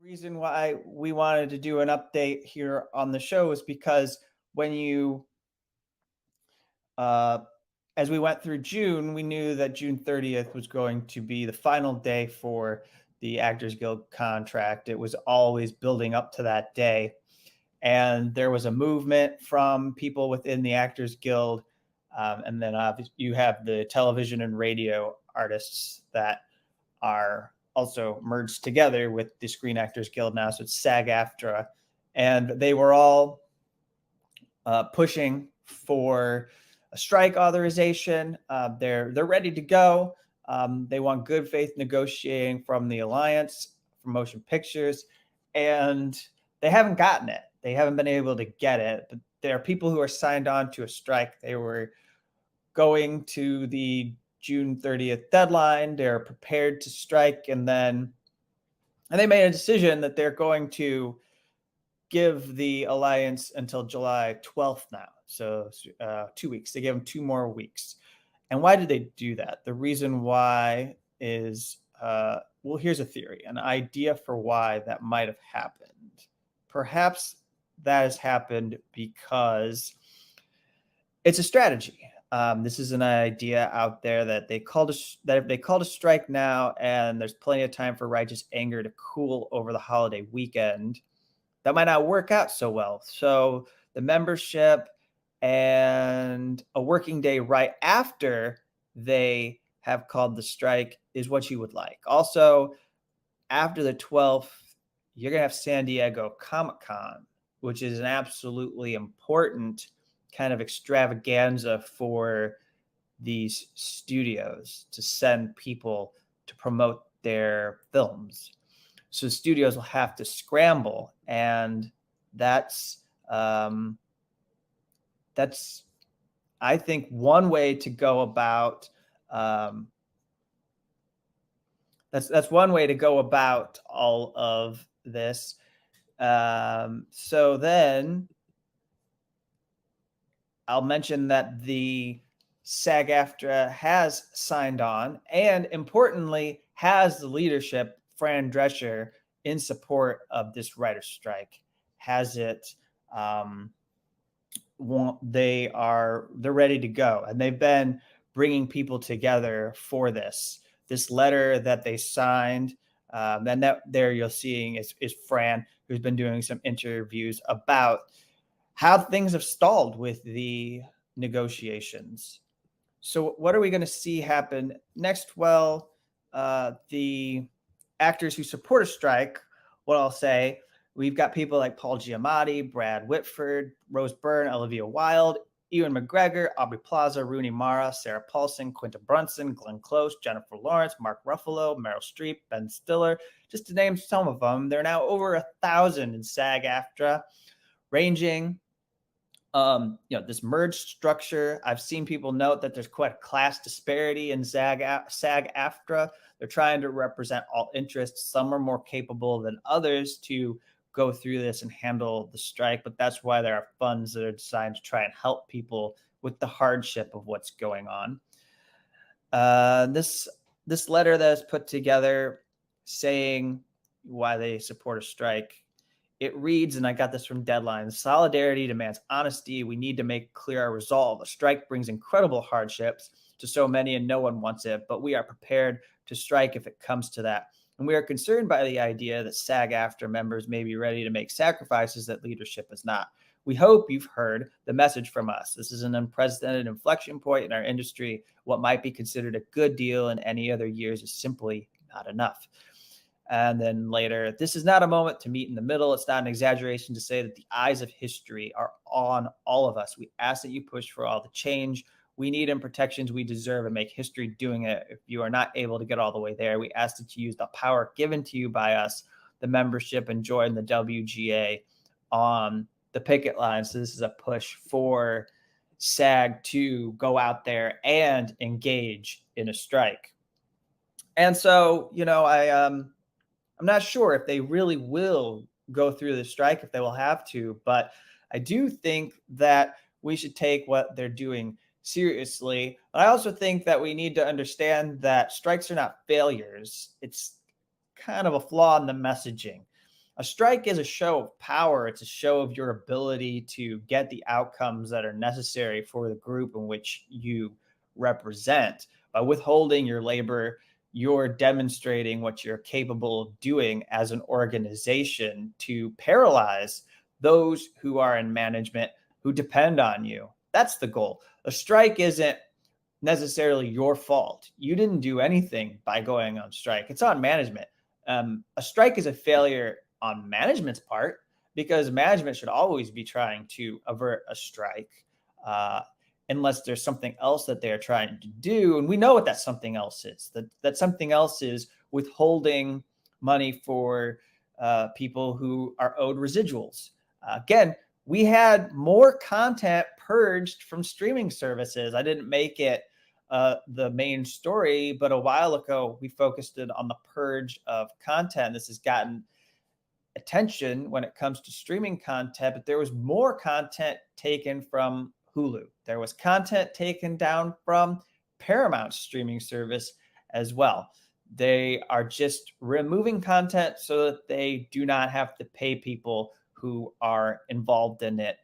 Reason why we wanted to do an update here on the show is because when you uh as we went through June, we knew that June 30th was going to be the final day for the Actors Guild contract. It was always building up to that day. And there was a movement from people within the Actors Guild. And then obviously you have the television and radio artists that are also merged together with the Screen Actors Guild now. So it's SAG-AFTRA. And they were all pushing for a strike authorization. They're ready to go. They want good faith negotiating from the Alliance for Motion Pictures, and they haven't gotten it. They haven't been able to get it. But there are people who are signed on to a strike. They were going to the June 30th deadline. They're prepared to strike, and they made a decision that they're going to give the Alliance until July 12th now. So 2 weeks. They give them 2 more weeks. And why did they do that? The reason why is, well, here's a theory, an idea for why that might have happened. Perhaps that has happened because it's a strategy. This is an idea out there that if they called a strike now and there's plenty of time for righteous anger to cool over the holiday weekend, that might not work out so well. So the membership and a working day right after they have called the strike is what you would like. Also, after the 12th, you're going to have San Diego Comic-Con, which is an absolutely important kind of extravaganza for these studios to send people to promote their films. So studios will have to scramble, and that's I think one way to go about that's one way to go about all of this. So then I'll mention that the SAG-AFTRA has signed on, and importantly, has the leadership, Fran Drescher, in support of this writer's strike. Has it? They're ready to go, and they've been bringing people together for this. This letter that they signed, and that there you're seeing is Fran, who's been doing some interviews about how things have stalled with the negotiations. So what are we going to see happen next? Well, the actors who support a strike, what I'll say, we've got people like Paul Giamatti, Brad Whitford, Rose Byrne, Olivia Wilde, Ewan McGregor, Aubrey Plaza, Rooney Mara, Sarah Paulson, Quinta Brunson, Glenn Close, Jennifer Lawrence, Mark Ruffalo, Meryl Streep, Ben Stiller, just to name some of them. There are now over 1,000 in SAG-AFTRA, ranging this merged structure. I've seen people note that there's quite a class disparity in SAG-AFTRA. They're trying to represent all interests. Some are more capable than others to go through this and handle the strike, but that's why there are funds that are designed to try and help people with the hardship of what's going on. This letter that is put together saying why they support a strike, it reads, and I got this from Deadline: solidarity demands honesty. We need to make clear our resolve. A strike brings incredible hardships to so many, and no one wants it, but we are prepared to strike if it comes to that. And we are concerned by the idea that SAG-AFTRA members may be ready to make sacrifices that leadership is not. We hope you've heard the message from us. This is an unprecedented inflection point in our industry. What might be considered a good deal in any other years is simply not enough. And then later, this is not a moment to meet in the middle. It's not an exaggeration to say that the eyes of history are on all of us. We ask that you push for all the change we need and protections we deserve and make history doing it. If you are not able to get all the way there, we ask that you use the power given to you by us, the membership, and join the WGA on the picket line. So this is a push for SAG to go out there and engage in a strike. And so, I'm not sure if they really will go through the strike, if they will have to, but I do think that we should take what they're doing seriously. But I also think that we need to understand that strikes are not failures. It's kind of a flaw in the messaging. A strike is a show of power. It's a show of your ability to get the outcomes that are necessary for the group in which you represent. By withholding your labor, you're demonstrating what you're capable of doing as an organization to paralyze those who are in management who depend on you. That's the goal. A strike isn't necessarily your fault. You didn't do anything by going on strike. It's on management. A strike is a failure on management's part because management should always be trying to avert a strike unless there's something else that they're trying to do. And we know what that something else is. That something else is withholding money for people who are owed residuals. Again, we had more content purged from streaming services. I didn't make it the main story, but a while ago, we focused it on the purge of content. This has gotten attention when it comes to streaming content, but there was more content taken from Hulu. There was content taken down from Paramount's streaming service as well. They are just removing content so that they do not have to pay people who are involved in it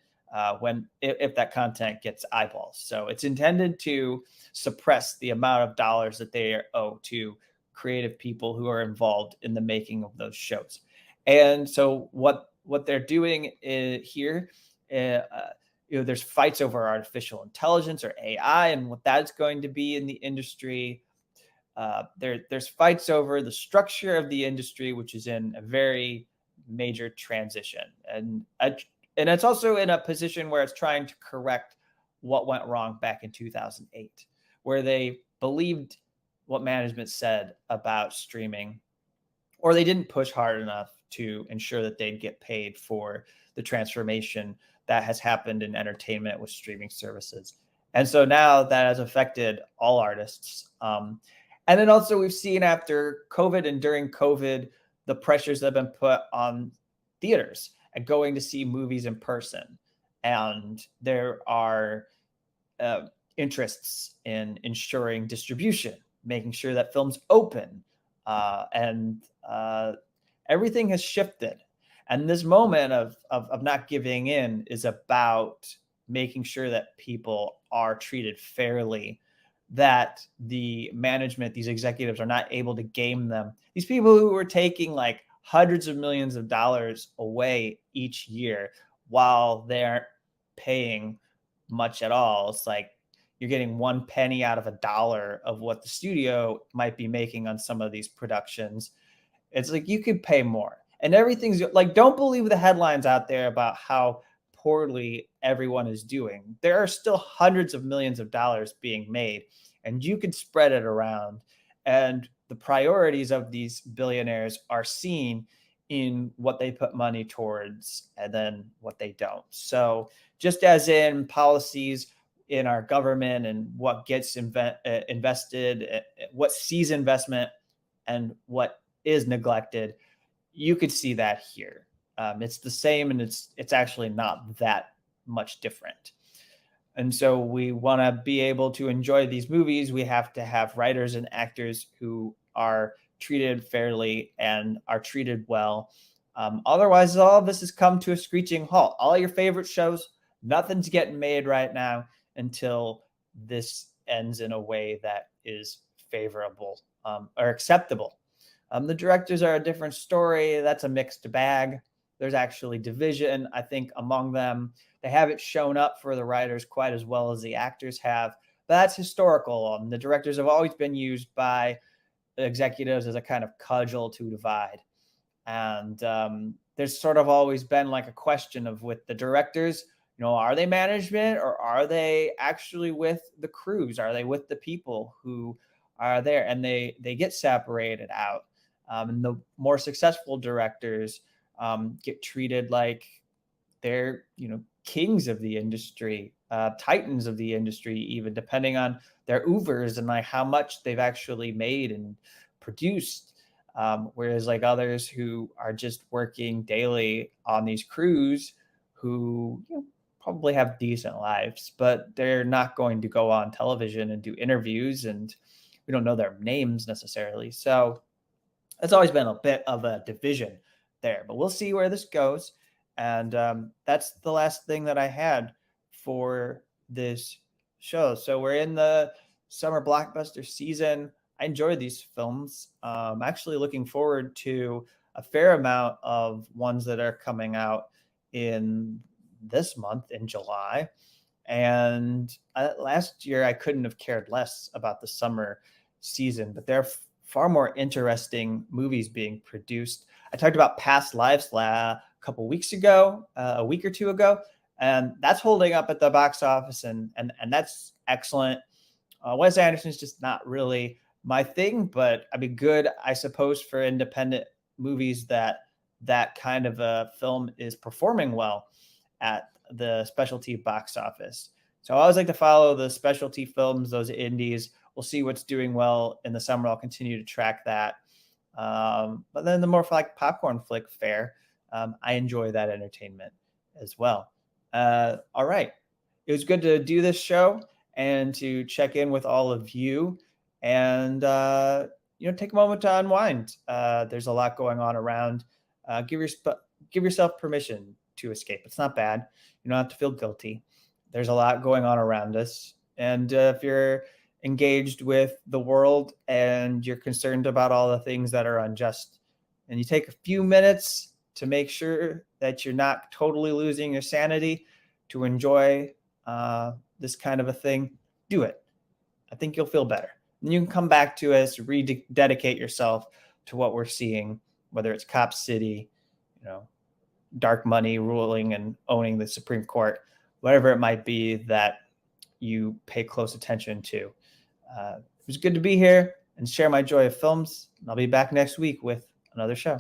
if that content gets eyeballs. So it's intended to suppress the amount of dollars that they owe to creative people who are involved in the making of those shows. And so what they're doing here, there's fights over artificial intelligence or AI and what that's going to be in the industry. There's fights over the structure of the industry, which is in a very major transition. And it's also in a position where it's trying to correct what went wrong back in 2008, where they believed what management said about streaming, or they didn't push hard enough to ensure that they'd get paid for the transformation that has happened in entertainment with streaming services. And so now that has affected all artists. And then also we've seen after COVID and during COVID, the pressures that have been put on theaters and going to see movies in person. And there are interests in ensuring distribution, making sure that films open, and everything has shifted. And this moment of not giving in is about making sure that people are treated fairly, that the management, these executives are not able to game them. These people who are taking like hundreds of millions of dollars away each year while they aren't paying much at all. It's like you're getting 1 penny out of $1 of what the studio might be making on some of these productions. It's like you could pay more. And everything's like, don't believe the headlines out there about how poorly everyone is doing. There are still hundreds of millions of dollars being made, and you could spread it around. And the priorities of these billionaires are seen in what they put money towards and then what they don't. So just as in policies in our government and what gets invested, what sees investment and what is neglected, you could see that here. It's the same, and it's actually not that much different. And so we want to be able to enjoy these movies. We have to have writers and actors who are treated fairly and are treated well. Otherwise, all of this has come to a screeching halt. All your favorite shows, nothing's getting made right now until this ends in a way that is favorable or acceptable. The directors are a different story. That's a mixed bag. There's actually division, I think, among them. They haven't shown up for the writers quite as well as the actors have, but that's historical. The directors have always been used by the executives as a kind of cudgel to divide. And there's sort of always been like a question of with the directors, are they management or are they actually with the crews? Are they with the people who are there? And they get separated out. And the more successful directors get treated like they're, kings of the industry, titans of the industry, even depending on their oeuvres and like how much they've actually made and produced. Whereas like others who are just working daily on these crews who probably have decent lives, but they're not going to go on television and do interviews, and we don't know their names necessarily. So it's always been a bit of a division there. But we'll see where this goes. And that's the last thing that I had for this show. So we're in the summer blockbuster season. I enjoy these films. Actually looking forward to a fair amount of ones that are coming out in this month in July. And last year, I couldn't have cared less about the summer season, but there are far more interesting movies being produced. I talked about Past Lives a couple weeks ago, a week or two ago, and that's holding up at the box office, and that's excellent. Wes Anderson's just not really my thing, but I mean, good, I suppose, for independent movies that kind of a film is performing well at the specialty box office. So I always like to follow the specialty films, those indies. We'll see what's doing well in the summer. I'll continue to track that. But then the more like popcorn flick fare, I enjoy that entertainment as well. All right. It was good to do this show and to check in with all of you and, take a moment to unwind. There's a lot going on around. Give yourself permission to escape. It's not bad. You don't have to feel guilty. There's a lot going on around us. And if you're engaged with the world and you're concerned about all the things that are unjust, and you take a few minutes to make sure that you're not totally losing your sanity to enjoy this kind of a thing, do it. I think you'll feel better. And you can come back to us, rededicate yourself to what we're seeing, whether it's Cop City, dark money ruling and owning the Supreme Court, whatever it might be that you pay close attention to. It was good to be here and share my joy of films. And I'll be back next week with another show.